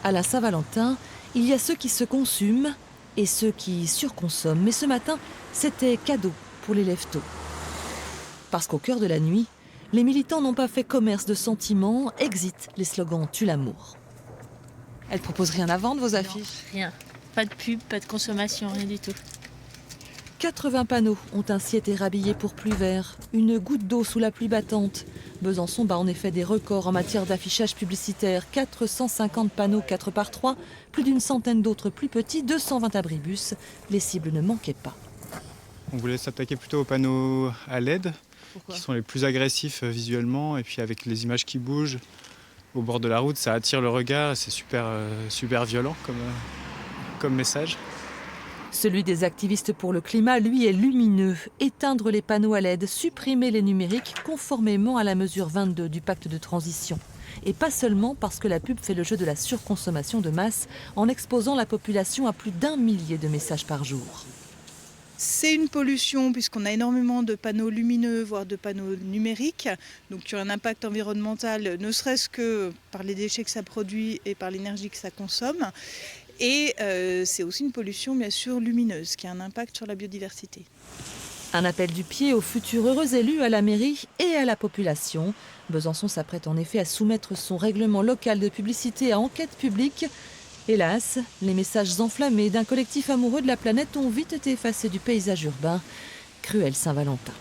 À la Saint-Valentin, il y a ceux qui se consument et ceux qui surconsomment. Mais ce matin, c'était cadeau pour les lève-tôt. Parce qu'au cœur de la nuit, les militants n'ont pas fait commerce de sentiments. Exit les slogans Tue l'amour. Elle propose rien à vendre, vos affiches? Rien. Pas de pub, pas de consommation, rien du tout. 80 panneaux ont ainsi été rhabillés pour pluie vert. Une goutte d'eau sous la pluie battante. Besançon bat en effet des records en matière d'affichage publicitaire. 450 panneaux 4 par 3, plus d'une centaine d'autres plus petits, 220 abribus. Les cibles ne manquaient pas. On voulait s'attaquer plutôt aux panneaux à LED, qui sont les plus agressifs visuellement, et puis avec les images qui bougent au bord de la route, ça attire le regard et c'est super violent comme message. Celui des activistes pour le climat, lui, est lumineux. Éteindre les panneaux à LED, supprimer les numériques conformément à la mesure 22 du pacte de transition. Et pas seulement parce que la pub fait le jeu de la surconsommation de masse en exposant la population à plus d'1 millier de messages par jour. C'est une pollution puisqu'on a énormément de panneaux lumineux, voire de panneaux numériques, donc qui ont un impact environnemental, ne serait-ce que par les déchets que ça produit et par l'énergie que ça consomme. Et c'est aussi une pollution bien sûr lumineuse qui a un impact sur la biodiversité. Un appel du pied aux futurs heureux élus, à la mairie et à la population. Besançon s'apprête en effet à soumettre son règlement local de publicité à enquête publique. Hélas, les messages enflammés d'un collectif amoureux de la planète ont vite été effacés du paysage urbain. Cruel Saint-Valentin.